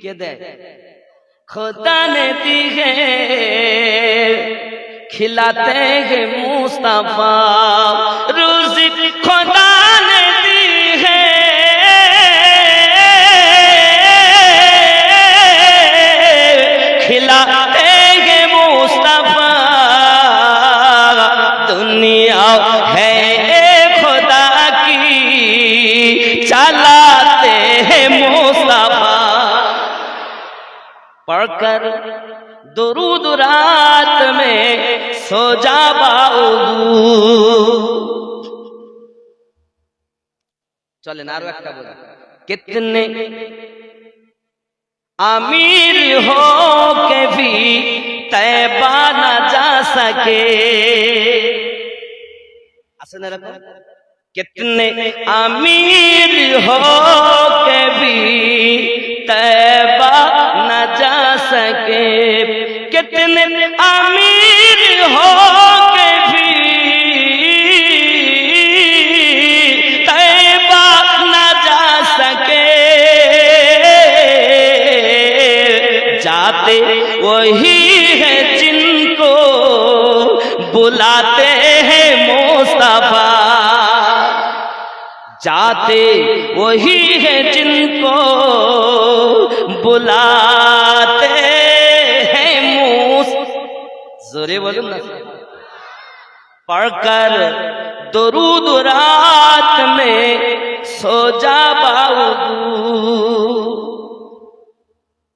কে দেয়? खुदा ने दी है खिलाते हैं मुस्तफा रोजी खुदा ने दी है खिलाते हैं मुस्तफा दुनिया है खुदा की चलाते हैं मुस्तफा पढ़कर दुरूद रात में सो जा चलें आरो एक बोला कितने अमीर हो के भी तैबा न जा सके कितने अमीर हो के भी तैबा न जा सके कितने अमीर हो के भी तैबा न जा सके जाते वही है जिनको बुलाते हैं मुस्तफा जाते वही है जिनको बुलाते हैं जोरे बोलूं ना पढ़कर दुरूद रात में सो जा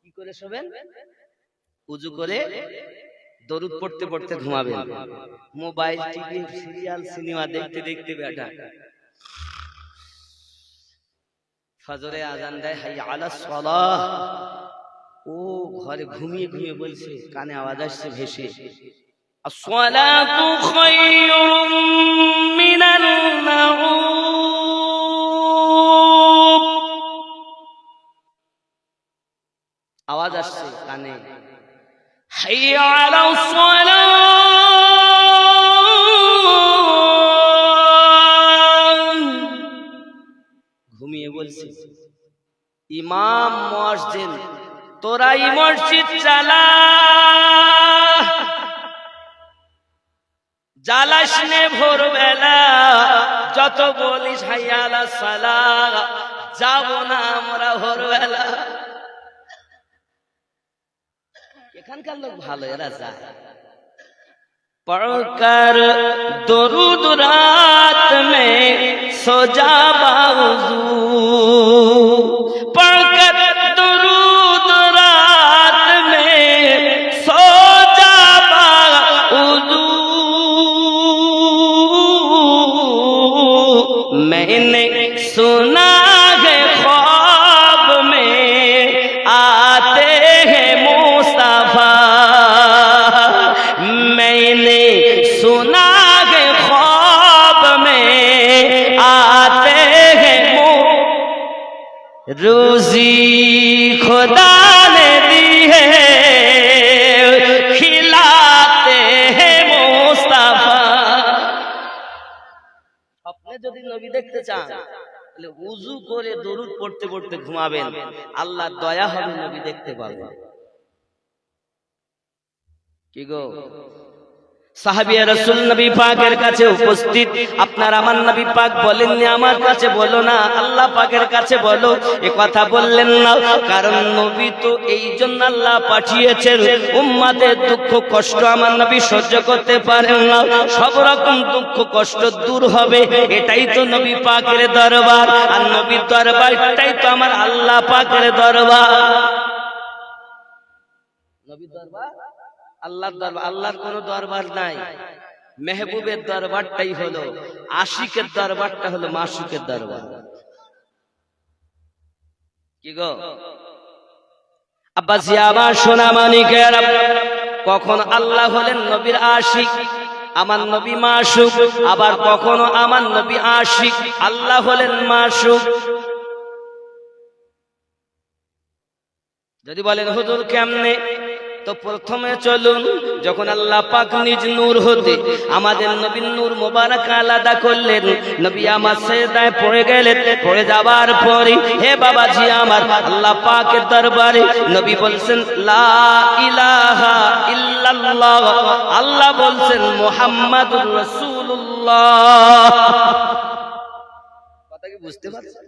কি করে শোবেন উযু করে দরুদ পড়তে পড়তে ঘুমাবেন মোবাইল টিভি সিরিয়াল সিনেমা দেখতে দেখতে বেটা ফজরে আযান দেয় হাইয়া আলাস সালাহ ও ঘরে ঘুমিয়ে ঘুমিয়ে বলছে কানে আওয়াজ আসছে ভেসে আসসালাতু খায়রুম মিনান নাউম আওয়াজ আসছে কানে হাইয়া আলাস সালাহ ঘুমিয়ে বলছে ইমাম মুয়াজ্জিন তোরাই মসজিদ চালা জ্বালাস নে ভোরবেলা যত বলিস হাইয়া আলাস সালাহ যাব না আমরা ভোরবেলা এখানকার লোক ভালো এরা যায় पढ़कर दुरूद रात में सो जा बावजू पढ़कर दुरूद रात में सो जा बावजू मैंने सुना है ख्वाब में आते हैं मुस्तफा मैंने सुना है ख्वाब में आते हैं रोजी खुदा ने दी है खिलाते हैं मुस्तफा अपने যদি নবী দেখতে চান তাহলে ওযু করে দরুদ পড়তে পড়তে ঘুমাবেন আল্লাহর দয়া হবে নবী দেখতে পাবেন কি গো সাহাবিয়া রাসূল নবী পাকের কাছে উপস্থিত আপনার আমার নবী পাক বলেননি আমার কাছে বলো না আল্লাহ পাকের কাছে বলো এই কথা বললেন না কারণ নবী তো এইজন্য আল্লাহ পাঠিয়েছেন উম্মতের দুঃখ কষ্ট আমার নবী সহ্য করতে পারেন না সব রকম দুঃখ কষ্ট দূর হবে এটাই তো নবী পাকের দরবার আর নবীর দরবারটাই তো আমার আল্লাহ পাকের দরবার নবীর দরবার আল্লাহর দরবার আল্লাহর কোনো দরবার নাই মেহবুবের দরবারটাই হলো আশিকের দরবারটা হলো মাসুকের দরবার কি গো আব্বাসি আমার সোনা মানিকের কখন আল্লাহ হলেন নবীর আশিক আমার নবী মাসুক আবার কখনো আমার নবী আশিক আল্লাহ হলেন মাসুক যদি বলেন হুজুর কেমনে তো তো প্রথমে চলুন, যখন আল্লাহ পাক নিজ নূর হতে আমাদের নবীর নূর মোবারক আলাদা করলেন, নবী আমার সিজদায় পড়ে গেলেন। পড়ে যাবার পরে হে বাবাজি আমার, আল্লাহ পাকের দরবারে নবী বলছেন লা ইলাহা ইল্লাল্লাহ, আল্লাহ বলছেন মুহাম্মাদুর রাসূলুল্লাহ। কথা কি বুঝতে পারছেন?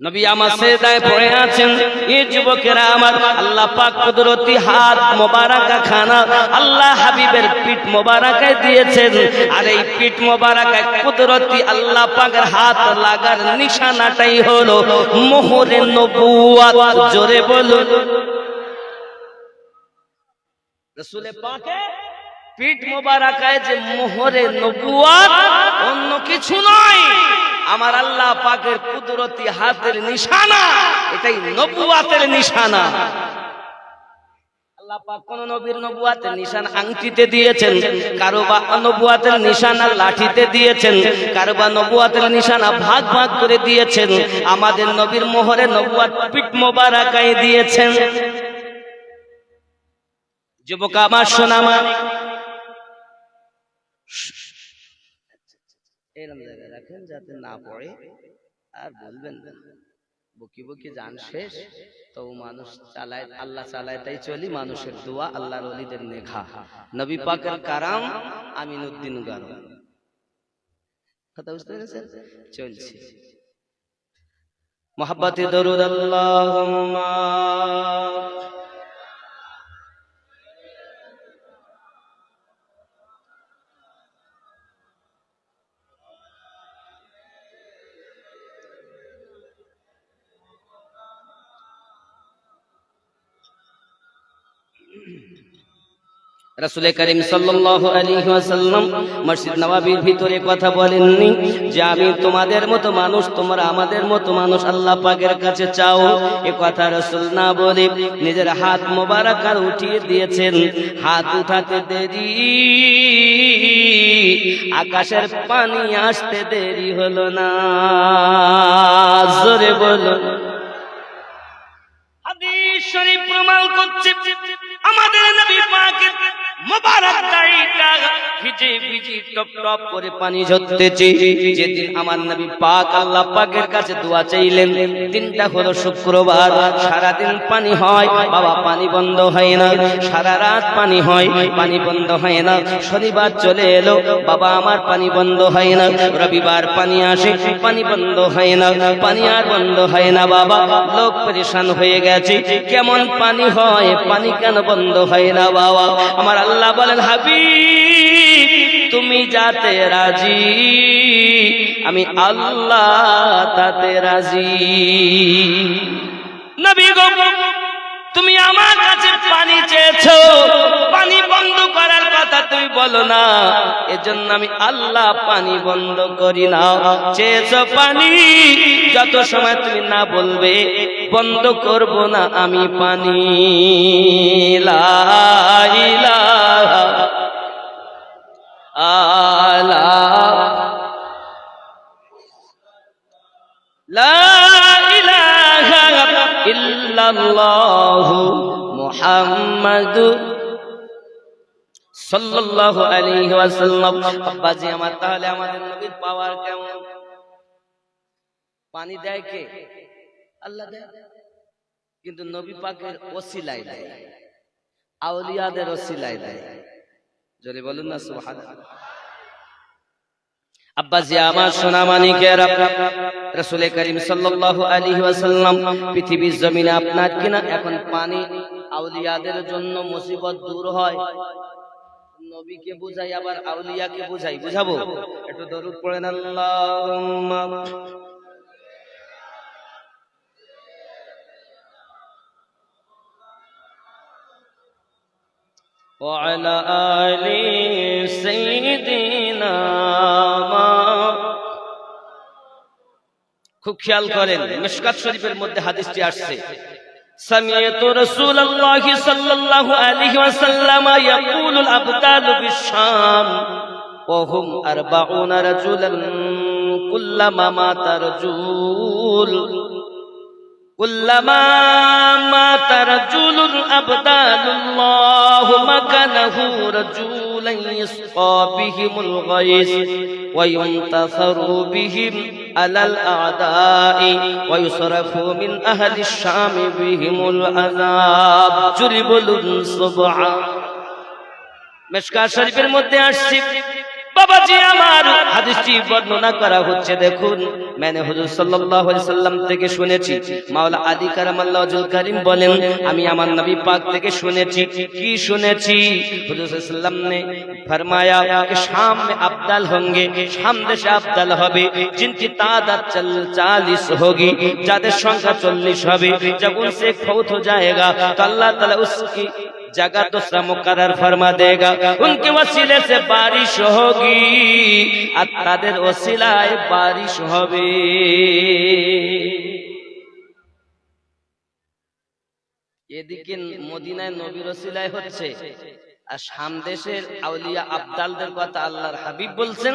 নবী আমার সিজদায় পড়ে আছেন। এই যুবকেরা আমার, আল্লাহ পাক কুদরতি হাত মোবারকা খানা আল্লাহ হাবিবের পিঠ মোবারকায় দিয়েছেন। আর এই পিঠ মোবারকায় কুদরতি আল্লাহ পাকের হাত লাগার নিশানাটাই হলো মোহরে নবুয়ত। জোরে বলুন, রাসূলে পাকের পিঠ মোবারকায় যে মোহরে নবুয়ত, অন্য কিছু নয়, আমার আল্লাহ পাকের কুদরতি হাতের নিশানা, এটাই নবুয়তের নিশানা। আল্লাহ পাক কোন নবীর নবুয়তের নিশানা আংটিতে দিয়েছেন, কারো বা নবুয়তের নিশানা লাঠিতে দিয়েছেন, কারো বা নবুয়তের নিশানা ভাগ ভাগ করে দিয়েছেন। আমাদের নবীর মোহরে নবুয়ত পিঠ মোবারকায় দিয়েছেন। যুবক আমার, শোনা আমার, এরকম জায়গায় রাখেন যাতে না পড়ে। আর বলবেন না বকি বকি জান শেষ, তো মানুষ চালায়, আল্লাহ চালায় তাই চলি। মানুষের দোয়া, আল্লাহর ওলিদের নেখা, নবী পাকের কারাম, আমিনুদ্দিন গারো। কথা বুঝতে পেরেছেন? চলছে মোহাব্বতে দরুদ আল্লাহুম্মা। রাসূল করিম সাল্লাল্লাহু আলাইহি ওয়াসাল্লাম মসজিদ নববীর ভিতরে কথা বলেননি যে আমি তোমাদের মতো মানুষ, তোমরা আমাদের মতো মানুষ, আল্লাহ পাকের কাছে চাও। এ কথা রাসূল না বলে নিজের হাত মোবারক আর উঠিয়ে দিয়েছেন। হাত উঠাতে দেরি, আকাশের পানি আসতে দেরি হলো না। জোরে বলুন, হাদিস শরীফ প্রমাণ করছে আমাদের নবী পাকের মোবারক দাড়িটা ভিজে ভিজে টপ টপ করে পানি ঝরতেছে। যেদিন আমার নবী পাক আল্লাহ পাকের কাছে দোয়া চাইলেন, দিনটা হলো শুক্রবার। সারা দিন পানি হয় বাবা, পানি বন্ধ হয় না। সারা রাত পানি হয়, পানি বন্ধ হয় না। শনিবার চলে এলো বাবা, আমার পানি বন্ধ হয় না। রবিবার পানি আসে, পানি বন্ধ হয় না। পানি আর বন্ধ হয় না বাবা। লোক পরেশান হয়ে গেছে, কেমন পানি হয়, পানি কেন বন্ধ হয় না বাবা? আমার আল্লাহ বলেন, হাবিব তুমি যাতে রাজি, আমি আল্লাহ তাতে রাজি। নবী গো, তুমি আমার কাছে পানি চেয়েছো, পানি বন্ধ করার কথা তুমি বলো না, এজন্য আমি আল্লাহ পানি বন্ধ করি না। চেয়েছো পানি, যত সময় তুমি না বলবে বন্ধ করব না আমি পানি। লা ইলাহা ইল্লাল্লাহু মুহাম্মাদুর সাল্লাল্লাহু আলাইহি ওয়াসাল্লাম। আব্বাজি আমার, তাহলে আমাদের নবীর পাওয়ার কেমন? পানি দেয় কে? আল্লাহ দেয়, কিন্তু নবী পাকের ওসিলায় দেয়, আউলিয়াদের ওসিলায় দেয়। জোরে বলুন না সুবহানাল্লাহ। আব্বাজি আমার, সোনা মানিকেরা, রাসূল করিম সাল্লাল্লাহু আলাইহি ওয়াসাল্লাম পৃথিবীর জমিনে আপনার কিনা এখন পানি আউলিয়াদের জন্য মুসিবত দূর হয়। নবীকে বুঝাই আবার আউলিয়াকে বুঝাই, বুঝাবো? একটু দরুদ পড়েন, আল্লাহুম্মা ওয়া আলা আলি সাইয়্যিদিনা। খুব খেয়াল করেন, মিশকাত শরীফের মধ্যে হাদিসটি আসছে, সামিআতু রাসূলুল্লাহি সাল্লাল্লাহু আলাইহি ওয়াসাল্লাম ইয়াকুলুল আবদালু বিশ-শাম ওয়া হুম 40 রাজুলান কুল্লামা মাতা রাজুল কুল্লামা মাতা রাজুলুন আবদালুল্লাহু মাকানাহু রাজুলান ইসকা বিহিমুল গায়স ওয়া ইউনতাসারু বিহিম আলাল আ'দাই ওয়া ইউসরাফু মিন আহলিশ শাম বিহিমুল আযাব। জুরি বলুন সুবহান। মিশকাত শরীফের মধ্যে আসছে বাবাজি আমার, হাদিসটি বর্ণনা করা হচ্ছে। দেখুন, মানে হুজুর সাল্লাল্লাহু আলাইহি সাল্লাম থেকে শুনেছি, মাওলা আলী কারামাল্লাহু ওয়াজহুল কারীম বলেন, আমি আমার নবী পাক থেকে শুনেছি। কি শুনেছি? হুজুর সাল্লাল্লাহু আলাইহি সাল্লাম ने फरमाया कि शाम में अब्दल होंगे, शाम देशे अब्दल হবে जिनकी तादाद 40 होगी, যাদের সংখ্যা 40 হবে। जब उनसे फौत हो जाएगा तो अल्लाह ताला उसकी जगह दूसरा मुकर्रर फरमा देगा, उनके वसीले से बारिश होगी, আর তাদের ওসিলায় বারিশ হবে। এদিকে মদিনায় নবীর ওসিলায় হচ্ছে, আর শাম দেশের আউলিয়া আবদালদের কথা আল্লাহর হাবিব বলছেন।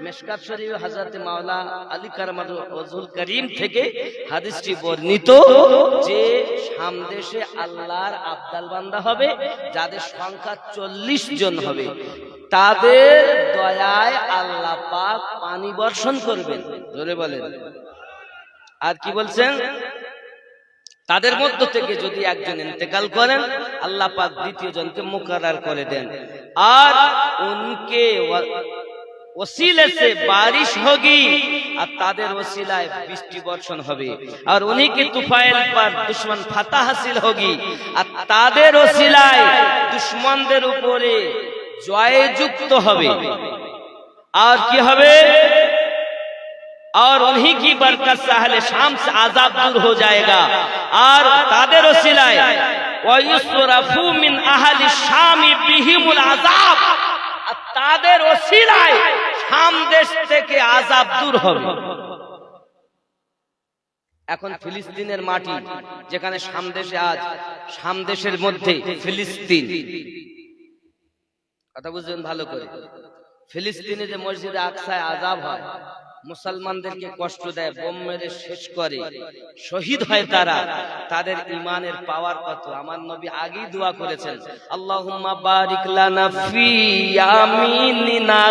মিশকাত শরীফে হযরত মাওলা আলী কারামাল্লাহু ওয়াজহুল কারীম থেকে হাদিসটি বর্ণিত যে শাম দেশে আল্লাহর আবদাল বান্দা হবে যাদের সংখ্যা 40 জন হবে, তাদের দয়ায় আল্লাহ পাক পানি বর্ষণ করবেন। জোরে বলেন। আর কি বলছেন? তাদের মধ্য থেকে যদি একজন ইন্তেকাল করেন, আল্লাহ পাক দ্বিতীয় জনকে মুকর্রর করে দেন, আর উনকে ওসিলে से बारिश होगी, আর তাদের ওসিলায় বৃষ্টি বর্ষণ হবে, আর উনি কি তুফাইল पर दुश्मन फतह हासिल होगी, আর তাদের ওসিলায় দুশমনদের উপরে জয় যুক্ত হবে। আর কি হবে? और उन्हीं की बरकत से अहले शाम से आजाब दूर हो जाएगा, और तादेर वसीलाय वा युसराफु मिन अहली शाम बिहिमुल आजाब, तादेर वसीलाय শাম দেশ থেকে আযাব দূর হবে। এখন ফিলিস্তিনের মাটি, যেখানে শাম দেশে আজ শাম দেশের মধ্যে ফিলিস্তিন, কথা বুঝবেন ভালো করে, ফিলিস্তিনে যে মসজিদে আকসায় আযাব হয়, মুসলমানদেরকে কষ্ট দেয়, বোম মেরে শেষ করে, শহীদ হয় তারা, তাদের ঈমানের পাওয়ার কত। আমার নবী আগেই দোয়া করেছেন, আল্লাহুম্মা বারিক লানা ফি ইয়ামিনিনা,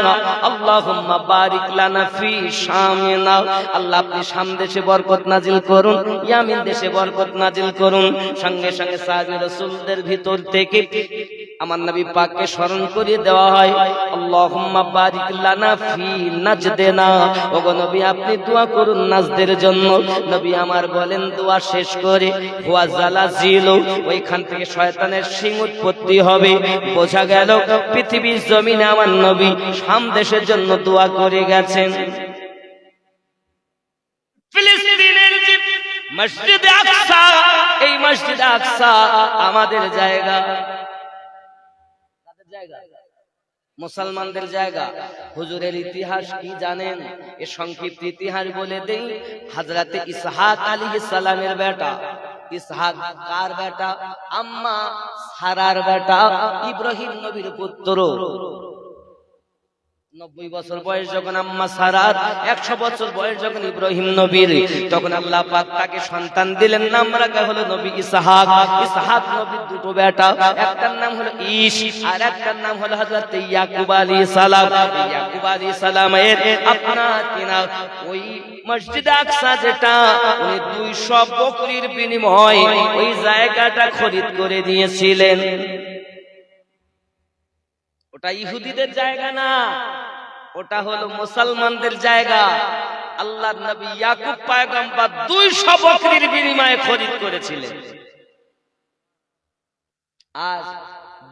আল্লাহুম্মা বারিক লানা ফি শামিনা। আল্লাহ আপনি শাম দেশে বরকত নাজিল করুন, ইয়ামিন দেশে বরকত নাজিল করুন। সঙ্গে সঙ্গে সাহাবী রাসূলদের ভিতর থেকে আমার নবী পাককে স্মরণ করিয়ে দেওয়া হয়, আল্লাহুম্মা বারিক লানা ফি নাজদিনা, ওগো নবী আপনি দোয়া করুন নাজদের জন্য। নবী আমার বলেন দোয়া শেষ করে, হুয়া জালাজিল, ওইখান থেকে শয়তানের সিং উৎপত্তি হবে। বোঝা গেল পৃথিবীর জমিনে আমার নবী শাম দেশের জন্য দোয়া করে গেছেন। ফিলিস্তিনের যে মসজিদে আকসা, এই মসজিদে আকসা আমাদের জায়গা, মুসলমানদের জায়গা। হুজুরের ইতিহাস কি জানেন? এ সংক্ষিপ্ত ইতিহাস বলে দেই। হযরত ইসহাক আলাইহিস সালামের বেটা, ইসহাক কার বেটা? আম্মা সারার বেটা, ইব্রাহিম নবীর পুত্র। 90 বছর বয়স যখন আম্মা সারার, 100 বছর বয়স যখন ইব্রাহিম নবীর, তখন আল্লাহ পাক তাকে সন্তান দিলেন, নাম রাখা হলো নবী ইসহাক। ইসহাক নবীর দুটো বেটা, একটার নাম হলো ঈশ, আর একটার নাম হলো হযরত ইয়াকুব আলাইহিস সালাম। ইয়াকুব আলাইহিস সালামের আপনার কিনা ওই মসজিদে আকসা যেটা, উনি 200 বকরির বিনিময়ে ওই জায়গাটা খরিদ করে দিয়েছিলেন। ওটা ইহুদিদের জায়গা না, ওটা হলো মুসলমানদের জায়গা। আল্লাহর নবী ইয়াকুব পয়গম্বর 200 বকরির বিনিময়ে খরিদ করেছিলেন। আজ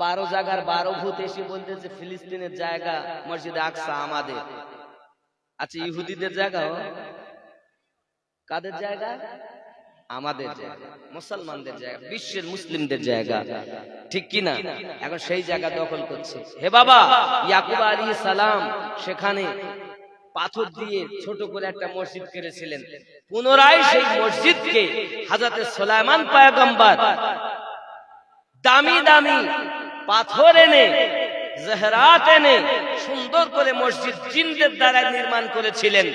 12 জায়গার 12 ভূত এসে বলতেছে ফিলিস্তিনের জায়গা মসজিদে আকসা আমাদের। আচ্ছা, ইহুদিদের জায়গা কাদের জায়গা? আমাদের জায়গা, মুসলমানদের জায়গা, বিশ্বের মুসলিমদের জায়গা, ঠিক কি না? এখন সেই জায়গা দখল করছে। হে বাবা, ইয়াকুব আলাইহিস সালাম সেখানে পাথর দিয়ে ছোট করে একটা মসজিদ করেছিলেন। পুনরায় সেই মসজিদকে হযরত সুলাইমান পয়গম্বর দামি দামি পাথর এনে, জহরাত এনে সুন্দর করে মসজিদ জিনদের দ্বারা নির্মাণ করেছিলেন।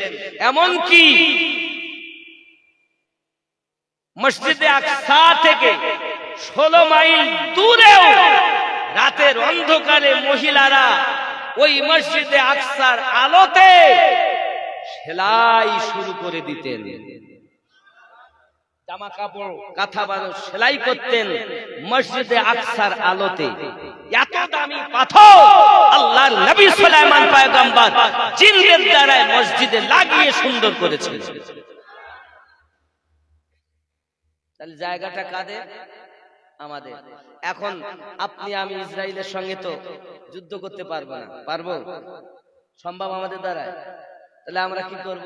এমন কি মসজিদে আকসা থেকে 16 মাইল দূরেও রাতের অন্ধকারে মহিলারা ওই মসজিদে আকসার আলোতে সেলাই শুরু করে দিতেন, জামা কাপড় কাঁথা বানো সেলাই করতেন মসজিদে আকসার আলোতে। এত দামি পাথর আল্লাহর নবী সুলাইমান পয়গম্বর জিনদের দ্বারা মসজিদে লাগিয়ে সুন্দর করেছিলেন। তাহলে জায়গাটা কাদের? আমাদের। এখন আপনি আমি ইসরায়েলের সঙ্গে তো যুদ্ধ করতে পারবো না, পারবো? সম্ভব আমাদের দ্বারা? তাহলে আমরা কি করব?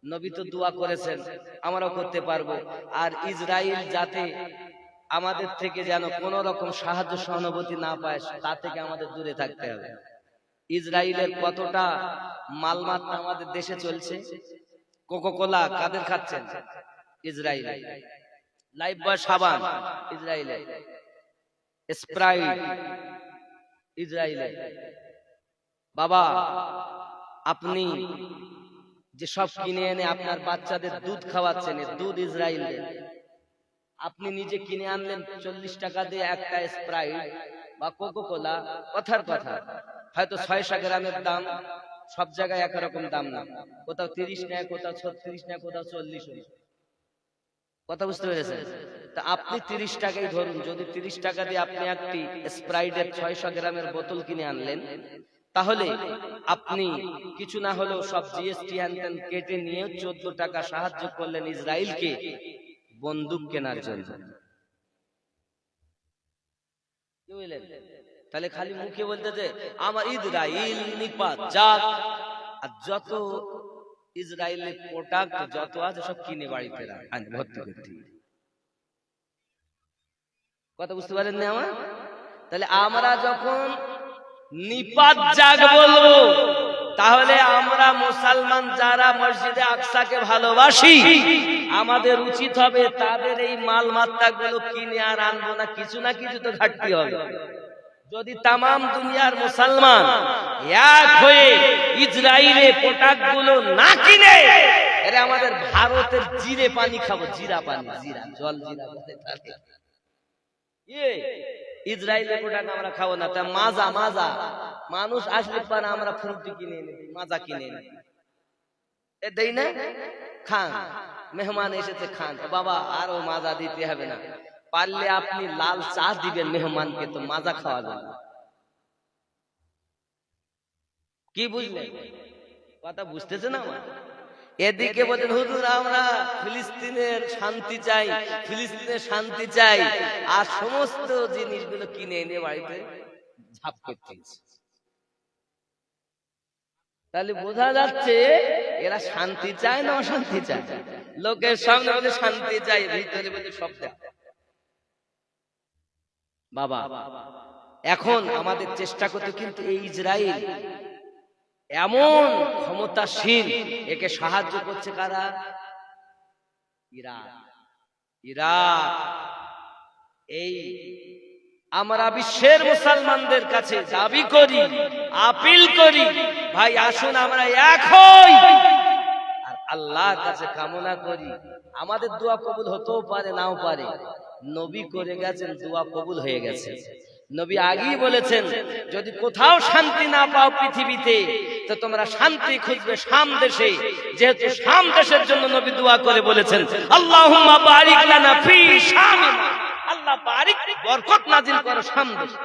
নবী তো দোয়া করেছেন, আমরাও করতে পারবো। আর ইসরায়েল যাতে আমাদের থেকে যেন কোন রকম সাহায্য সহানুভূতি না পায়, তা থেকে আমাদের দূরে থাকতে হবে। ইসরায়েলের কতটা মালমাত্রা আমাদের দেশে চলছে। কোকোকোলা কাদের খাচ্ছেন? ইসরায়েল। লাইফ বয় সাবান ইসরায়েলে, স্প্রাইট ইসরায়েলে। বাবা, আপনি যে সব কিনে এনে আপনার বাচ্চাদের দুধ খাওয়াচ্ছেন, দুধ ইসরায়েলের। আপনি নিজে কিনে আনলেন 40 টাকা দিয়ে একটা স্প্রাইট বা কোকোকোলা, কথার কথা হয়তো 600 গ্রামের দাম, সব জায়গায় একরকম দাম না, কোথাও 30 নেয়, কোথাও 36 নেয়, কোথাও 40। কথা বুঝতে পেরেছেন? তা আপনি 30 টাকাই ধরুন, যদি 30 টাকা দিয়ে আপনি একটি স্প্রাইটের 600 গ্রামের বোতল কিনে আনলেন, তাহলে আপনি কিছু না হলেও সব জিএসটি হ্যান কেটে নিয়ে 14 টাকা সাহায্য করলেন ইসরায়েলকে বন্দুক কেনার জন্য। তাহলে খালি মুখে বলতে যে আমার ইসরায়েল নিপাত যাক, আর যত ইসরায়েলের প্রোডাক্ট যত আছে সব কিনে বাড়িতে ভর্তি করতে। কথা বুঝতে পারেন না আমার? তাহলে আমরা যখন নিপাত জাগ বলবো, তাহলে আমরা মুসলমান যারা মসজিদে আকসাকে ভালোবাসি, আমাদের উচিত হবে তাদের এই মালমাত্রা গুলো কিনে আর আনবো না, কিছু না কিছু তো ঘাটতি হবে। যদি তামাম দুনিয়ার মুসলমান এক হয়ে ইসরায়েলের প্রোডাক্ট গুলো না কিনে, আরে আমাদের ভারতের জিরে পানি খাবো, জিরা পানি, জিরা জল, জিরা ইসরায়েলের প্রোডাক্ট আমরা খাবো না। তা মাজা, মাজা মানুষ আসলে পারে আমরা ফ্রুটি কিনে এনে দিই, মাজা কিনে এনে দেই না, খান। মেহমান এসেছে, খান। বাবা আরো মাজা দিতে হবে না, পারলে আপনি লাল চা দিবেন মেহমানকে, তো মাজা খাওয়াবেন। কি বুঝলেন? কথা বুঝতেছেন আমার? এদিকে বলেন হুজুর আমরা ফিলিস্তিনের শান্তি চাই, ফিলিস্তিনের শান্তি চাই, আর সমস্ত জিনিসগুলো কিনে এনে বাড়িতে ঝাপ করতে। তাহলে বোঝা যাচ্ছে এরা শান্তি চায় না অশান্তি চায়। লোকের সামনে বলে শান্তি চাই, ভিতরে বলে সব দেয়। বাবা, এখন আমাদের চেষ্টা করতে, কিন্তু এই ইসরায়েল এমন ক্ষমতাশীল, একে সাহায্য করছে কারা? ইরাক। ইরাক। এই আমরা বিশ্বের মুসলমানদের কাছে দাবি করি, আপিল করি, ভাই আসুন আমরা এক হই আর আল্লাহর কাছে কামনা করি। আমাদের দোয়া কবুল হতেও পারে, নাও পারে। নবী করে গেছেন, দোয়া কবুল হয়ে গেছে। নবী আগেই বলেছেন, যদি কোথাও শান্তি না পাও পৃথিবীতে, তো তোমরা শান্তি খুঁজবে শাম দেশে। যেহেতু শাম দেশের জন্য নবী দোয়া করে বলেছেন, আল্লাহুম্মা বারিক লানা ফি শামিনা, আল্লাহ বারিক, বরকত নাজিল করো শাম দেশে।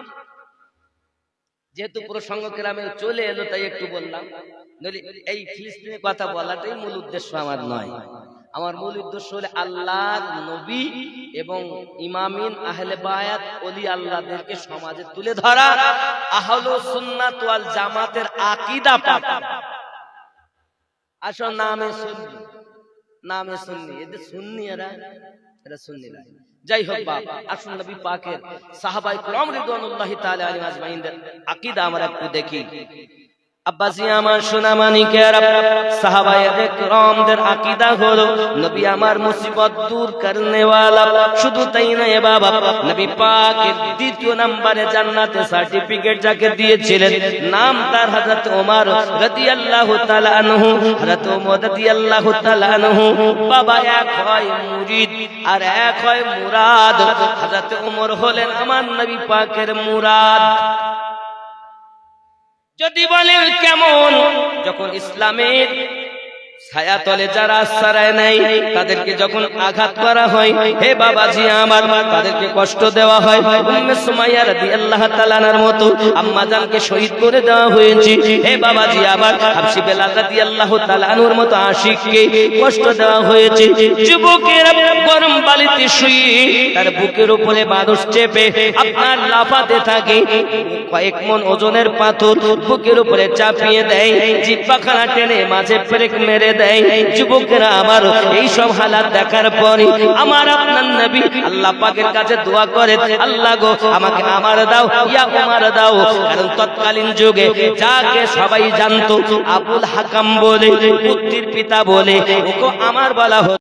যেহেতু প্রসঙ্গ কেরামে চলে এলো, তাই একটু বললাম। এই ফিলিস্তিনের কথা বলাটাই মূল উদ্দেশ্য আমার নয়। আমার মূল উদ্দেশ্য হলো আল্লাহর নবী এবং ইমামিন আহলে বায়াত ওলি আল্লাহদেরকে সমাজে তুলে ধরা, আহলুস সুন্নাত ওয়াল জামাতের আকীদা পাকা। আসল নামে সুন্নি, নামে সুন্নি, এদের সুন্নি, এরা সুন্নি না। যাই হোক বাপ, আসুন নবী পাকের সাহাবায়ে কিরাম রিদওয়ানুল্লাহি তাআলা আলাইহিম আজমাইনদের আকীদা আমরা একটু দেখি। আব্বাসী আমার সোনামানিকেরা, সাহাবায়ে কেরামদের আকীদা হলো নবী আমার মুসিবত দূর করনে ওয়ালা। শুধু তাই নয় বাবা, নবী পাকের দ্বিতীয় নম্বরে জান্নাতে সার্টিফিকেট যাকে দিয়েছিলেন নাম তার হযরত ওমর রাদিয়াল্লাহু তাআলা আনহু। হযরত ওমর রাদিয়াল্লাহু তাআলা আনহু বাবা এক হয় মুরিদ আর এক হয় মুরাদ। হযরত ওমর হলেন আমার নবী পাকের মুরাদ। যদি বলেন কেমন, যখন ইসলামের ছায়াতলে যারা আশ্রয় নেয় তাদেরকে যখন আঘাত করা হয়, হে বাবাজি আমার, তাদেরকে কষ্ট দেওয়া হয়। উম্মে সুমাইয়া রাদিয়াল্লাহু তাআলা আনহার মতো আম্মাজানকে শহীদ করে দেওয়া হয়েছে। হে বাবাজি আমার, হাবশী বেলাল রাদিয়াল্লাহু তাআলা আনহুর মতো আশিককে কষ্ট দেওয়া হয়েছে। যুবকেরা গরম বালিতে শুয়ে তার বুকের উপরে বাদুশ চেপে আপনার লাফাতে থাকে, কয়েক মন ওজনের পাথর বুকের উপরে চাপিয়ে দেয়, জিহ্বাখানা টেনে মাঝে ব্রেক মেরে দেয়। যুবকেরা আমার, এই সব হালাত দেখার পরে আমার আপনার নবী আল্লাহ পাকের কাছে দোয়া করে, আল্লাহ গো আমাকে আমার দাও, ইয়া উমর দাও। কারণ তৎকালীন যুগে যাকে সবাই জানতো আবুল হাকাম বলে, পুত্রের পিতা বলে, ওকে আমার বলা হতো।